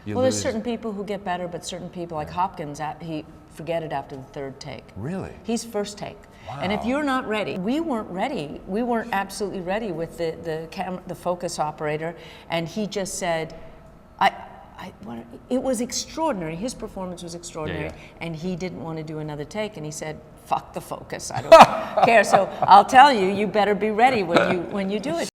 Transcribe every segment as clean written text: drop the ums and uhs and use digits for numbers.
You Well, lose. there's certain people who get better, but certain people, like Hopkins, he forget it after the third take. Really? He's first take. Wow. And if you're not ready, we weren't ready. We weren't absolutely ready with the focus operator, and he just said, it was extraordinary. His performance was extraordinary, and he didn't want to do another take, and he said, "Fuck the focus. I don't care. So I'll tell you, you better be ready when you do it."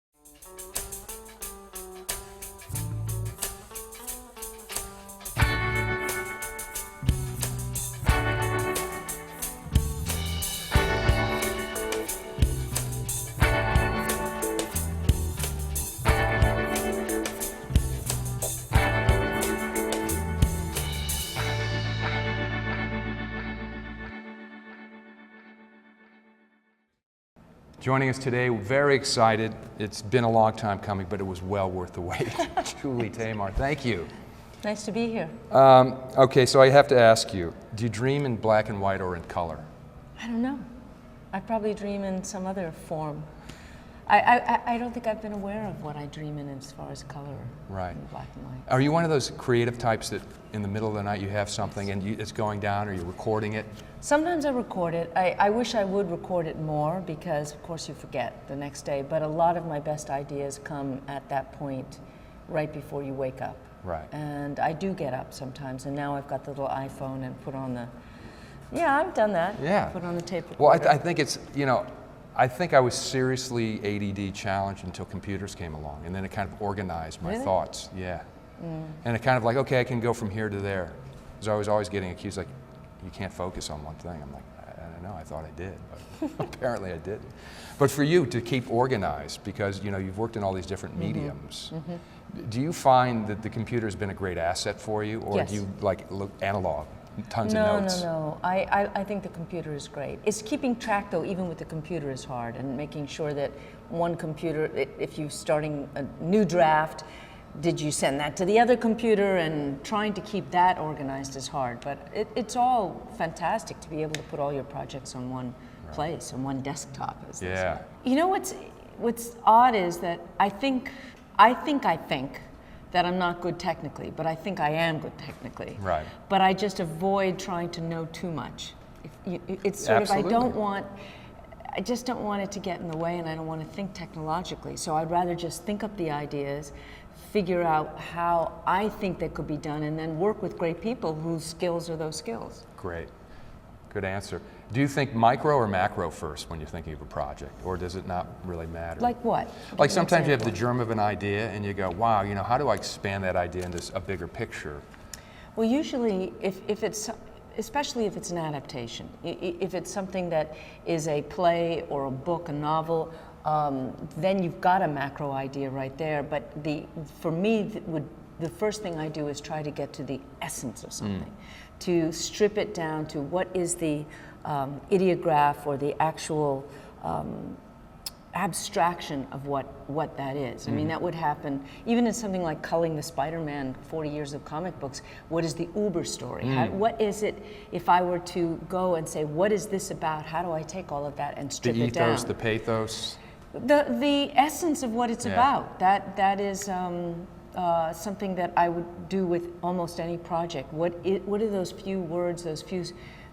Joining us today, we're very excited. It's been a long time coming, but it was well worth the wait. Julie Taymor, thank you. Nice to be here. Okay, so I have to ask you, do you dream in black and white or in color? I don't know. I probably dream in some other form. I don't think I've been aware of what I dream in as far as color. Right. In black and white. Are you one of those creative types that in the middle of the night you have something and it's going down, or you're recording it? Sometimes I record it. I wish I would record it more because, of course, you forget the next day. But a lot of my best ideas come at that point, right before you wake up. Right. And I do get up sometimes, and now I've got the little iPhone and put on the. Yeah, I've done that. Yeah. Put on the tape recorder. Well, I think it's, you know, I think I was seriously ADD challenged until computers came along, and then it kind of organized my thoughts. Yeah. And it kind of like, okay, I can go from here to there. Because I was always getting accused, like, you can't focus on one thing. I'm like, I don't know, I thought I did, but apparently I didn't. But for you to keep organized, because you know you've worked in all these different mediums, do you find that the computer has been a great asset for you, or Yes. do you like look analog, tons of notes? No. I think the computer is great. It's keeping track, though, even with the computer is hard, and making sure that one computer, if you're starting a new draft, did you send that to the other computer, and trying to keep that organized is hard. But it's all fantastic to be able to put all your projects on one place, on one desktop, as they say. You know what's odd is that I think that I'm not good technically, but I think I am good technically. Right. But I just avoid trying to know too much. It's sort Absolutely. of, I just don't want it to get in the way, and I don't want to think technologically. So I'd rather just think up the ideas, figure out how I think they could be done, and then work with great people whose skills are those skills. Great. Good answer. Do you think micro or macro first when you're thinking of a project, or does it not really matter? Like what? Like sometimes you have the germ of an idea and you go, wow, you know, how do I expand that idea into a bigger picture? Well, usually, if it's, especially if it's an adaptation, if it's something that is a play or a book, a novel, then you've got a macro idea right there. But for me, the first thing I do is try to get to the essence of something, to strip it down to what is the ideograph or the actual abstraction of what that is. I mean, that would happen even in something like culling the Spider-Man 40 years of comic books. What is the Uber story? What is it, if I were to go and say, what is this about? How do I take all of that and strip it down? The ethos, the pathos? The essence of what it's about. That is something that I would do with almost any project. What are those few words, those few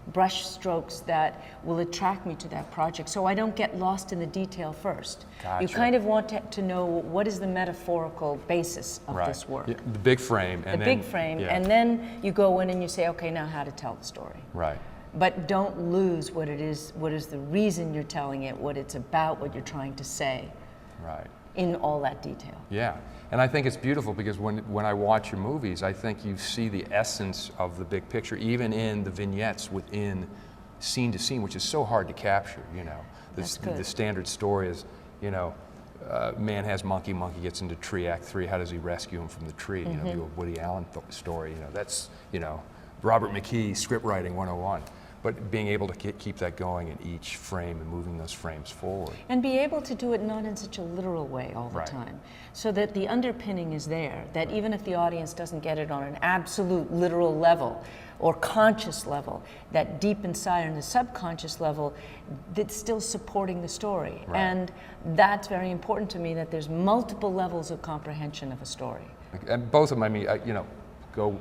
brush strokes that will attract me to that project, so I don't get lost in the detail first. Gotcha. You kind of want to know what is the metaphorical basis of this work. Yeah, the big frame. And the big frame, and then you go in and you say, okay, now how to tell the story. Right. But don't lose what it is, what is the reason you're telling it, what it's about, what you're trying to say. Right. In all that detail. Yeah, and I think it's beautiful because when I watch your movies, I think you see the essence of the big picture, even in the vignettes within scene to scene, which is so hard to capture, you know. The standard story is, you know, man has monkey, monkey gets into tree, act 3, how does he rescue him from the tree? You know, the old Woody Allen story, you know, that's, you know, Robert McKee, script writing 101. But being able to keep that going in each frame and moving those frames forward. And be able to do it not in such a literal way all the time. So that the underpinning is there, that even if the audience doesn't get it on an absolute literal level or conscious level, that deep inside on the subconscious level, that's still supporting the story. And that's very important to me, that there's multiple levels of comprehension of a story. And both of them, I mean, you know, Go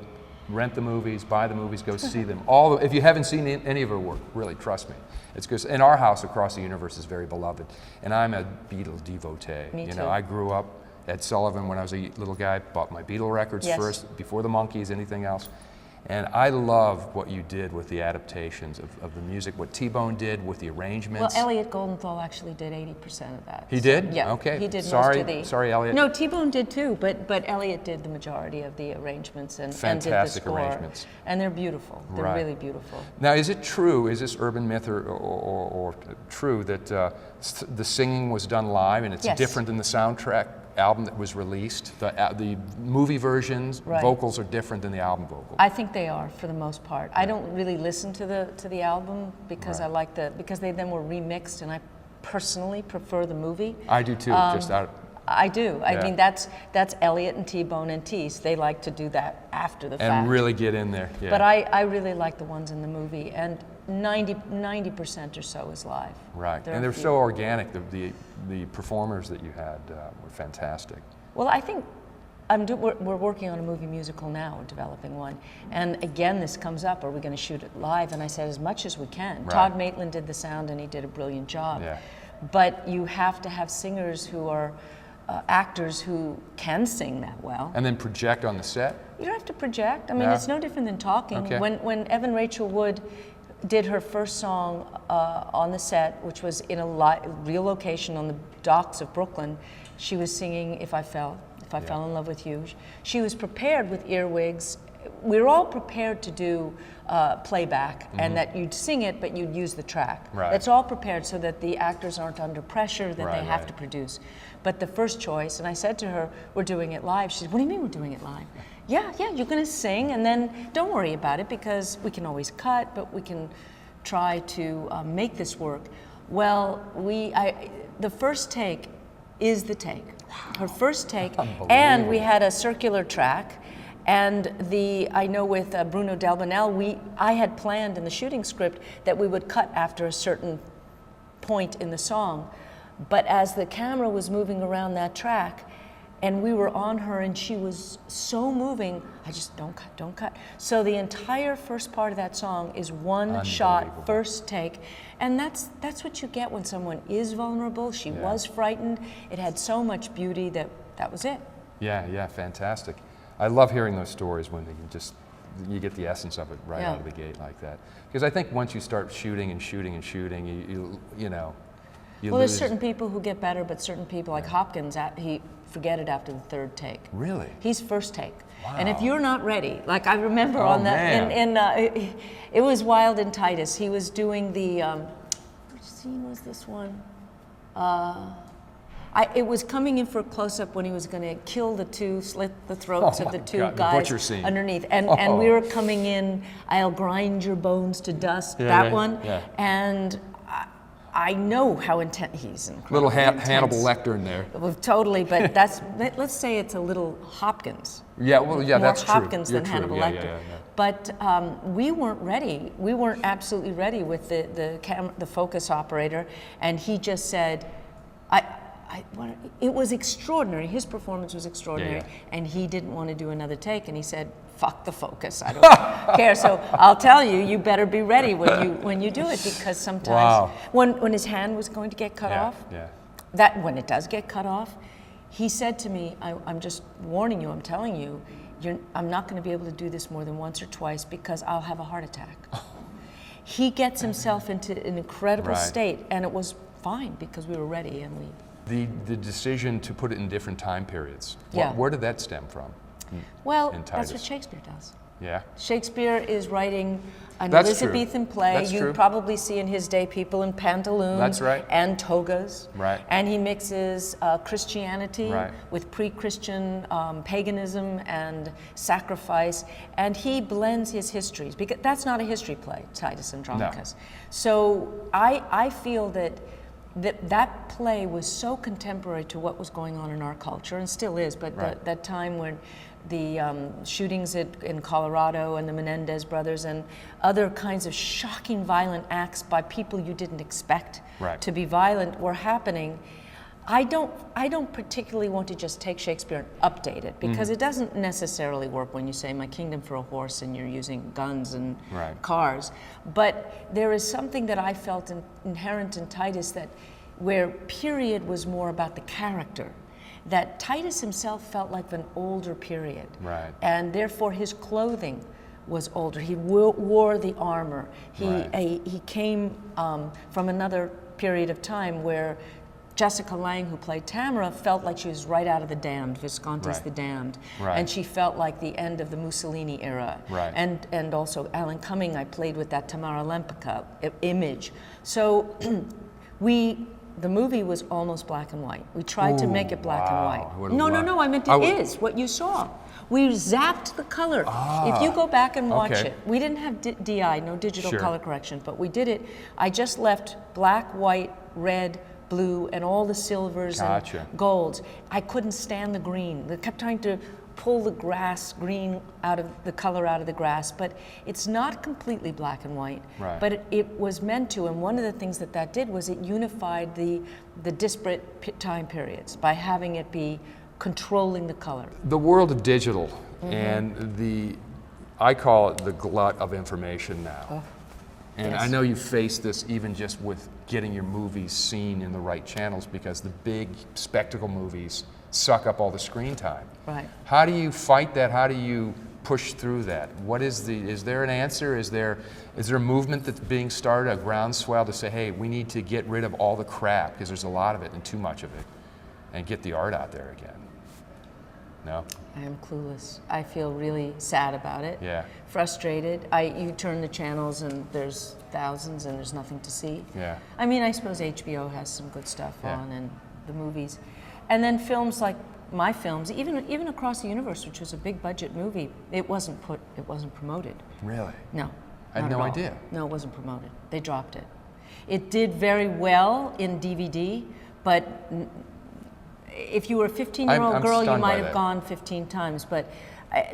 rent the movies, buy the movies, go see them. If you haven't seen any of her work, really, trust me. It's because in our house, Across the Universe is very beloved. And I'm a Beatle devotee. Me you too. know, I grew up at Sullivan when I was a little guy, bought my Beatle records Yes. first, before the Monkees, anything else. And I love what you did with the adaptations of the music, what T-Bone did with the Well, arrangements. Elliot Goldenthal actually did 80% of that. He did? Yeah. Okay. He did Sorry- most of the. sorry, Elliot. No, T-Bone did too, but Elliot did the majority of the arrangements and did the Fantastic score. arrangements. And they're beautiful. They're Right. really beautiful. Now, is it true, is this urban myth or true that the singing was done live and it's Yes. different than the soundtrack album that was released? The movie versions, Right. vocals are different than the album vocals. I think they are for the most part. I don't really listen to the album because Right. I like because they then were remixed, and I personally prefer the movie. I do too, just out. I do. I Yeah. mean, that's Elliot and T-Bone and Tease. They like to do that after the fact. And really get in there. Yeah. But I really like the ones in the movie, and 90% or so is live. Right, There and are they're a few. so organic. The performers that you had were fantastic. Well, I think we're working on a movie musical now, developing one. And again, this comes up, are we going to shoot it live? And I said, as much as we can. Right. Todd Maitland did the sound, and he did a brilliant job. Yeah. But you have to have singers who are actors who can sing that well. And then project on the set? You don't have to project. I mean, No? it's no different than talking. Okay. When Evan Rachel Wood did her first song on the set, which was in a real location on the docks of Brooklyn, she was singing If I Fell in Love with You. She was prepared with earwigs. We were all prepared to do playback, and that you'd sing it, but you'd use the track. Right. It's all prepared so that the actors aren't under pressure that Right, they have right. to produce. But the first choice, and I said to her, we're doing it live. She said, what do you mean we're doing it live? Yeah, you're gonna sing, and then don't worry about it because we can always cut, but we can try to make this work. Well, the first take is the take. Her first take, and we had a circular track. And I know with Bruno Delbonnel, I had planned in the shooting script that we would cut after a certain point in the song. But as the camera was moving around that track, and we were on her, and she was so moving, I just, don't cut. So the entire first part of that song is one shot, first take. And that's what you get when someone is vulnerable. She was frightened. It had so much beauty that was it. Yeah, fantastic. I love hearing those stories when you get the essence of it right out of the gate like that. Because I think once you start shooting and shooting and shooting, you know, you Well, lose. there's certain people who get better, but certain people, like Hopkins, he forget it after the third take. Really? He's first take. Wow. And if you're not ready, like I remember Oh, on man. it was Wild in Titus. He was doing the, which scene was this one? It was coming in for a close-up when he was going to slit the throats Oh of the my two God, the guys butcher scene. underneath. And we were coming in, I'll grind your bones to dust, that one. Yeah. And I know how intense, he's incredibly Little intense. Hannibal Lecter in there. Well, totally, but let's say it's a little Hopkins. Yeah, well, yeah, More that's true. Hopkins You're than true. Hannibal Yeah, Lecter. yeah. But we weren't ready. We weren't absolutely ready with the focus operator, and he just said, it was extraordinary. His performance was extraordinary, Yeah. and he didn't want to do another take, and he said, "Fuck the focus. I don't care." So I'll tell you, you better be ready when you do it, because sometimes when his hand was going to get cut off, that when it does get cut off, he said to me, "I'm just warning you. I'm telling you, I'm not going to be able to do this more than once or twice because I'll have a heart attack." He gets himself into an incredible state, and it was fine because we were ready and we. The decision to put it in different time periods. Yeah. Where did that stem from? Well, in that's Titus? what Shakespeare does. Yeah. Shakespeare is writing an That's true. Elizabethan play. That's You'd true. probably see in his day people in pantaloons That's right. and togas. Right. And he mixes Christianity Right. with pre-Christian paganism and sacrifice, and he blends his histories, because that's not a history play, Titus Andronicus. So I feel that play was so contemporary to what was going on in our culture, and still is, but that time when the shootings in Colorado and the Menendez brothers and other kinds of shocking violent acts by people you didn't expect to be violent were happening. I don't particularly want to just take Shakespeare and update it, because it doesn't necessarily work when you say My Kingdom for a Horse and you're using guns and cars. But there is something that I felt inherent in Titus, that where period was more about the character, that Titus himself felt like an older period. Right. And therefore his clothing was older. He wore the armor. He came from another period of time where Jessica Lange, who played Tamara, felt like she was right out of The Damned, Visconti's The Damned. And she felt like the end of the Mussolini era. And also Alan Cumming, I played with that Tamara Lempicka image. So the movie was almost black and white. We tried to make it black and white. No, I meant it is what you saw. We zapped the color. If you go back and watch it, we didn't have DI, no digital color correction, but we did it. I just left black, white, red, blue, and all the silvers and golds. I couldn't stand the green. They kept trying to pull the grass green out of the color out of the grass, but it's not completely black and white. But it was meant to, and one of the things that did was it unified the disparate time periods by having it be controlling the color. The world of digital and I call it the glut of information now. And I know you face this even just with getting your movies seen in the right channels, because the big spectacle movies suck up all the screen time. How do you fight that? How do you push through that? Is there an answer? Is there a movement that's being started, a groundswell to say, hey, we need to get rid of all the crap, because there's a lot of it and too much of it, and get the art out there again? No? I am clueless. I feel really sad about it. Frustrated. You turn the channels and there's thousands and there's nothing to see. I mean, I suppose HBO has some good stuff on, and the movies. And then films like my films, even Across the Universe, which was a big budget movie, it wasn't promoted. Really? No. I had no idea. No, it wasn't promoted. They dropped it. It did very well in DVD, but if you were a 15-year-old girl, you might have gone 15 times. But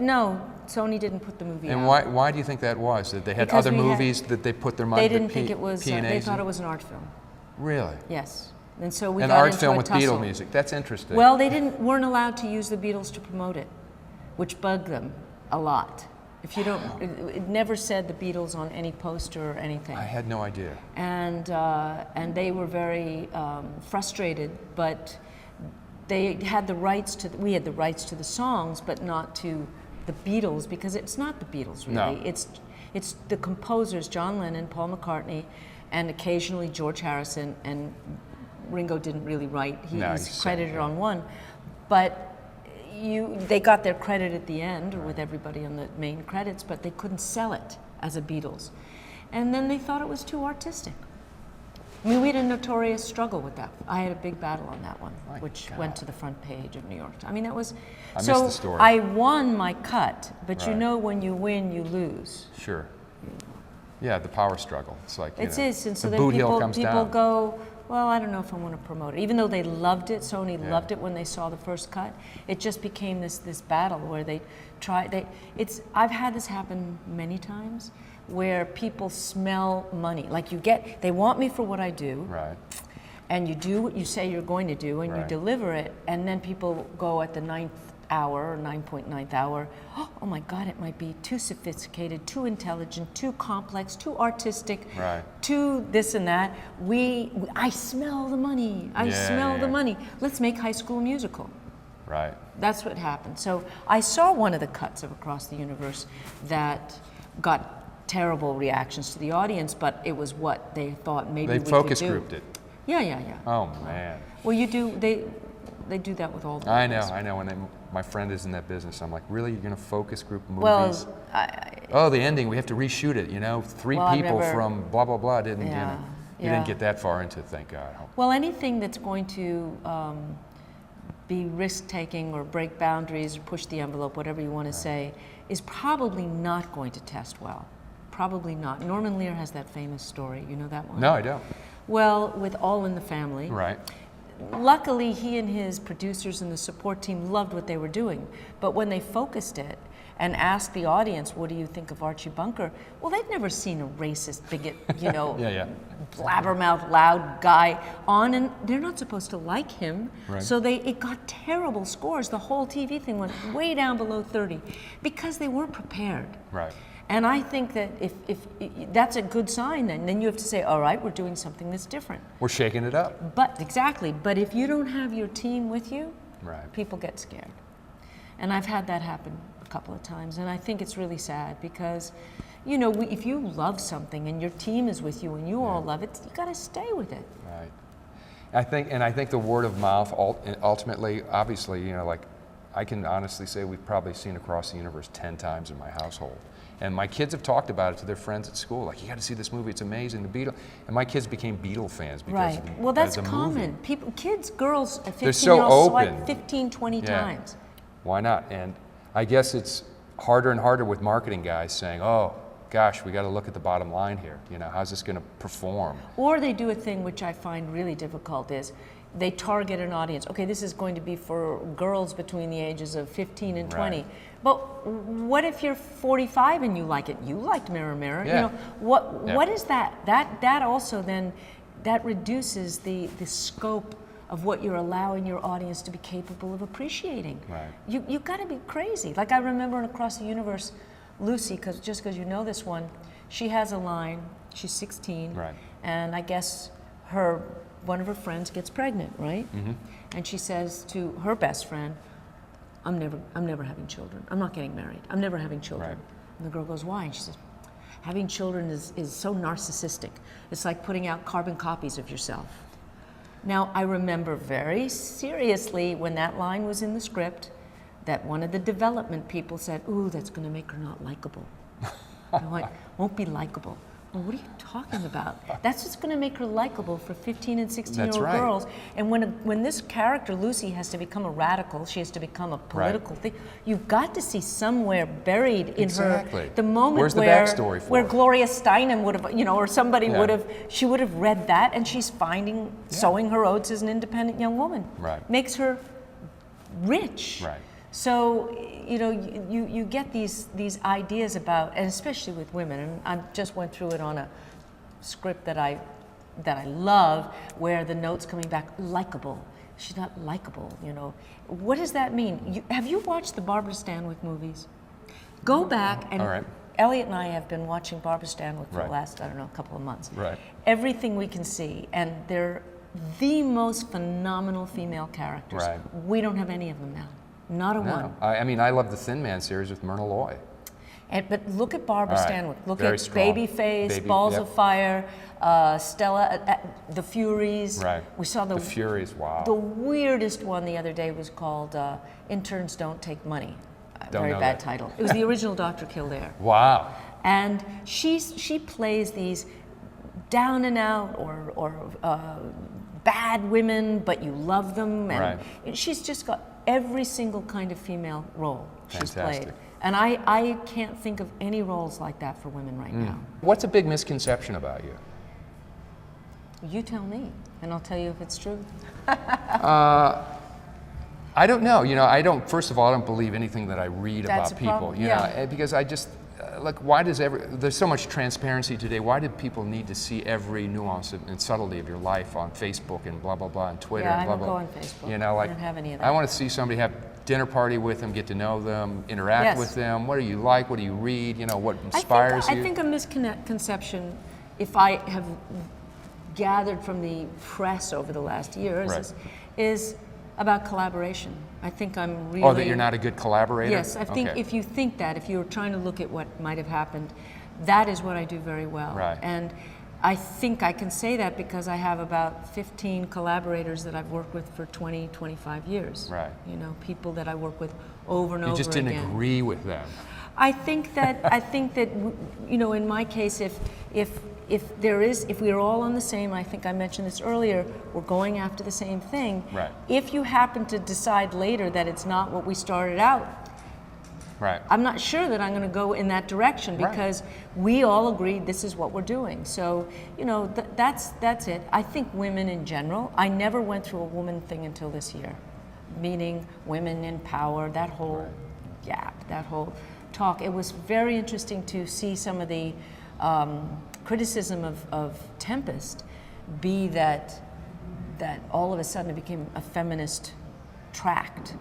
no, Sony didn't put the movie out. And why do you think that was? That they had other movies that they put their money? They didn't think it was. They thought it was an art film. Really? Yes. And so we got into an art film with tussle. Beatle music. That's interesting. Well, they weren't allowed to use the Beatles to promote it, which bugged them a lot. If you don't, it never said the Beatles on any poster or anything. I had no idea. And they were very frustrated, but they had the rights to. We had the rights to the songs, but not to the Beatles, because it's not the Beatles really. No. It's the composers, John Lennon, Paul McCartney, and occasionally George Harrison, and Ringo didn't really write. He's credited on one, but they got their credit at the end, or with everybody on the main credits, but they couldn't sell it as a Beatles. And then they thought it was too artistic. I mean, we had a notorious struggle with that. I had a big battle on that one, which went to the front page of New York. I mean, that was... I missed the story. I won my cut, but you know when you win, you lose. Sure. Yeah, the power struggle. It's like, it is, and so the then boot heel comes people down. go, well, I don't know if I want to promote it. Even though they loved it, Sony loved it when they saw the first cut, it just became this battle where they try. I've had this happen many times, where people smell money. Like they want me for what I do. Right. And you do what you say you're going to do, and you deliver it, and then people go at the 9th hour or 9.9th hour, oh my God, it might be too sophisticated, too intelligent, too complex, too artistic, too this and that. I smell the money. I smell the money. Let's make High School Musical. Right. That's what happened. So I saw one of the cuts of Across the Universe that got terrible reactions to the audience, but it was what they thought maybe we could do. They focus grouped it. Yeah. Oh man. Well, they do that with all the movies. I know. When my friend is in that business, I'm like, really, you're going to focus group movies? Well, the ending, we have to reshoot it. You know, three people from blah blah blah didn't. You didn't get that far into it, thank God. Well, anything that's going to be risk-taking or break boundaries or push the envelope, whatever you want to say, is probably not going to test well. Probably not. Norman Lear has that famous story. You know that one? No, I don't. Well, with All in the Family. Right. Luckily, he and his producers and the support team loved what they were doing. But when they focused it, and ask the audience, what do you think of Archie Bunker? Well, they've never seen a racist, bigot, you know, blabbermouth, loud guy on, and they're not supposed to like him. Right. So it got terrible scores. The whole TV thing went way down below 30 because they weren't prepared. Right. And I think that if that's a good sign, then you have to say, all right, we're doing something that's different. We're shaking it up. But exactly. But if you don't have your team with you, right. people get scared. And I've had that happen a couple of times, and I think it's really sad because, you know, if you love something and your team is with you and you all love it, you got to stay with it. Right. I think the word of mouth ultimately, obviously, you know, like I can honestly say we've probably seen Across the Universe 10 times in my household. And my kids have talked about it to their friends at school, like, you got to see this movie, it's amazing, the Beatles. And my kids became Beatle fans because right. of the, Well, that's the common. movie. People, kids, girls, 15-year-olds They're so saw open. it 15, 20 times. Why not? And I guess it's harder and harder with marketing guys saying, oh, gosh, we got to look at the bottom line here. You know, how's this going to perform? Or they do a thing which I find really difficult is they target an audience. Okay, this is going to be for girls between the ages of 15 and 20. Right. But what if you're 45 and you like it? You liked Mirror Mirror. Yeah. You know, what is that? That also then, that reduces the scope of what you're allowing your audience to be capable of appreciating. Right. You got to be crazy. Like I remember in Across the Universe, Lucy, just because you know this one, she has a line, she's 16, Right. and I guess one of her friends gets pregnant, right? Mm-hmm. And she says to her best friend, I'm never having children. I'm not getting married. I'm never having children. Right. And the girl goes, why? And she says, having children is so narcissistic. It's like putting out carbon copies of yourself. Now, I remember very seriously when that line was in the script that one of the development people said, ooh, that's going to make her not likable. I'm like, won't be likable. Well, what are you talking about? That's what's going to make her likable for 15 and 16-year-old right. girls. And when this character, Lucy, has to become a radical, she has to become a political thing, you've got to see somewhere buried in her the moment Where's the where, backstory for where it? Gloria Steinem would have, you know, or somebody would have, she would have read that, and she's sowing her oats as an independent young woman. Right. Makes her rich. Right. So, you know, you get these ideas about, and especially with women, and I just went through it on a script that I love, where the note's coming back, likable. She's not likable, you know. What does that mean? Have you watched the Barbara Stanwyck movies? Go back, and All right. Elliot and I have been watching Barbara Stanwyck for Right. the last, I don't know, couple of months. Right. Everything we can see, and they're the most phenomenal female characters. Right. We don't have any of them now. Not a one. I mean, I love the Thin Man series with Myrna Loy. But look at Barbara All right. Stanwyck. Look Very at strong. Babyface, Balls yep. of Fire, Stella, The Furies. Right. We saw The Furies, wow. The weirdest one the other day was called Interns Don't Take Money. Don't Very know bad that. title. It was the original Dr. Kildare. Wow. And she plays these down and out or bad women, but you love them. And she's just got every single kind of female role she's Fantastic. played. And I can't think of any roles like that for women right now. What's a big misconception about you? You tell me, and I'll tell you if it's true. I don't know. You know, first of all, I don't believe anything that I read That's about a people. problem, You yeah. know, because I just, like, why does there's so much transparency today. Why do people need to see every nuance and subtlety of your life on Facebook and blah, blah, blah, and Twitter Yeah, and blah, I don't blah? go on Facebook. You know, like, I don't have any of that. I want to see somebody have dinner party with them, get to know them, interact Yes. with them. What do you like? What do you read? You know, what inspires you? I think a misconception, if I have gathered from the press over the last years, Right. is about collaboration. I think I'm really... Oh, that you're not a good collaborator? Yes, I think Okay. if you think that, if you're trying to look at what might have happened, that is what I do very well. Right. And I think I can say that because I have about 15 collaborators that I've worked with for 20, 25 years. Right. You know, people that I work with over and over You just didn't again. agree with them. I think that you know, in my case, if we're all on the same, I think I mentioned this earlier, we're going after the same thing. Right. If you happen to decide later that it's not what we started out, Right. I'm not sure that I'm going to go in that direction because we all agreed this is what we're doing. So, you know, that's it. I think women in general, I never went through a woman thing until this year, meaning women in power, that whole gap, that whole talk. It was very interesting to see some of the criticism of Tempest be that all of a sudden it became a feminist tract.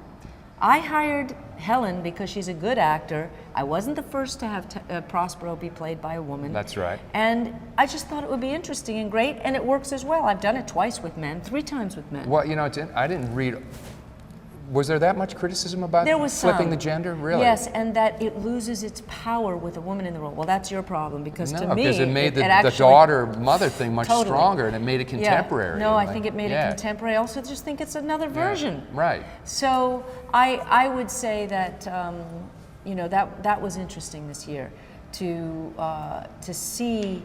I hired Helen because she's a good actor. I wasn't the first to have Prospero be played by a woman. That's right. And I just thought it would be interesting and great, and it works as well. I've done it twice with men, 3 times with men. Well, you know, I didn't read. Was there that much criticism about There was flipping some. the gender? Really? Yes, and that it loses its power with a woman in the role. Well, that's your problem, because to me, because it made the actually, daughter-mother thing much Totally. stronger, and it made it contemporary. Yeah. No, and I think it made it contemporary. I also just think it's another version. Right. So I would say that you know, that was interesting this year to see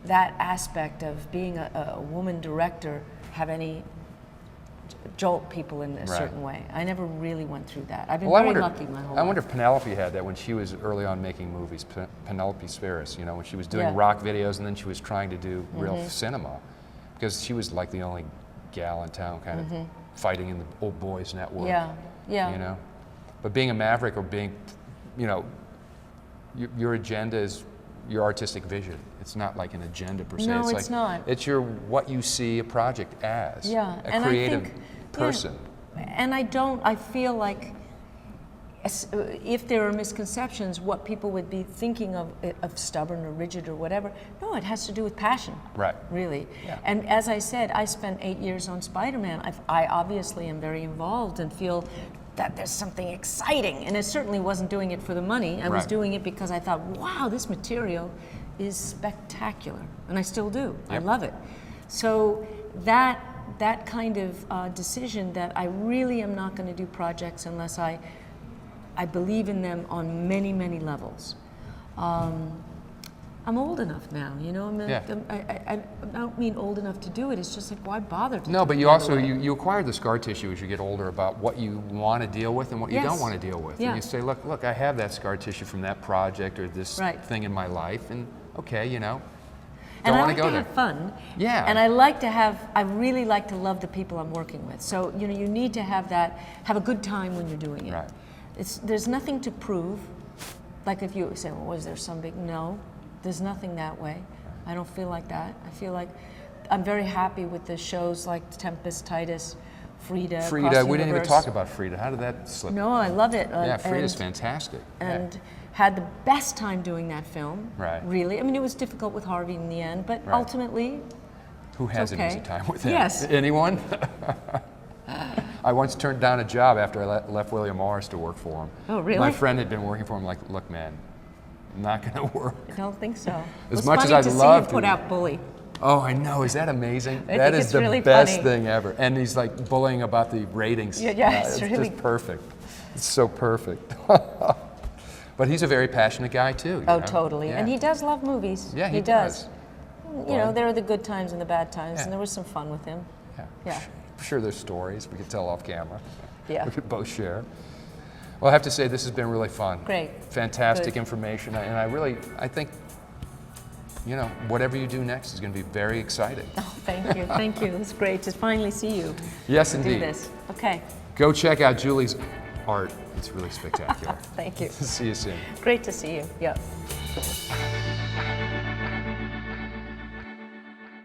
that aspect of being a woman director have any jolt people in a certain way. I never really went through that. I've been very lucky my whole life. I wonder if Penelope had that when she was early on making movies. Penelope Spheris, you know, when she was doing rock videos and then she was trying to do real cinema, because she was like the only gal in town kind of fighting in the old boys network. Yeah, yeah. You know, but being a maverick or being, you know, your agenda is your artistic vision. It's not like an agenda per se. No, it's it's not. It's what you see a project as. Yeah, a and creative I think, person. And I feel like if there are misconceptions, what people would be thinking of stubborn or rigid or whatever, no, it has to do with passion. Right. Really. Yeah. And as I said, I spent 8 years on Spider-Man. I obviously am very involved and feel that there's something exciting. And I certainly wasn't doing it for the money. I was doing it because I thought, wow, this material is spectacular. And I still do. I love it. So that kind of decision that I really am not going to do projects unless I believe in them on many, many levels. I'm old enough now, you know. I don't mean old enough to do it. It's just like, why bother to do No, but it you right also away? you acquire the scar tissue as you get older about what you want to deal with and what you don't want to deal with. Yeah. And you say, look, I have that scar tissue from that project or this thing in my life, and okay, you know, And don't I want like to go to there. have fun. Yeah. And I really like to love the people I'm working with. So, you know, you need to have a good time when you're doing it. Right. There's nothing to prove. Like if you say, well, was there some big, no, there's nothing that way. I don't feel like that. I feel like I'm very happy with the shows like Tempest, Titus, Frida. Frida, we didn't even talk about Frida. How did that slip? No, I love it. Yeah, Frida's fantastic. And had the best time doing that film. Right. Really. I mean, it was difficult with Harvey in the end, but ultimately, who has an easy time with him? Yes. Anyone? I once turned down a job after I left William Morris to work for him. Oh, really? My friend had been working for him. Like, look, man, not going to work. I don't think so. As It much was as I'd funny to love see to. you put out Bully. Oh, I know. Is that amazing? I That think is it's the really best funny. thing ever. And he's like bullying about the ratings. Yeah, it's it's really just perfect. It's so perfect. But he's a very passionate guy too. Oh, you know? totally. Yeah. And he does love movies. Yeah, he does. You know, Well, there are the good times and the bad times, Yeah. and there was some fun with him. Yeah. I'm sure there's stories we could tell off camera. Yeah. We could both share. Well, I have to say this has been really fun. Great. Fantastic Good. information, and I think, you know, whatever you do next is going to be very exciting. Oh, thank you. Thank you. It's great to finally see you Yes, do indeed. this. Okay. Go check out Julie's art. It's really spectacular. Thank you. See you soon. Great to see you. Yeah.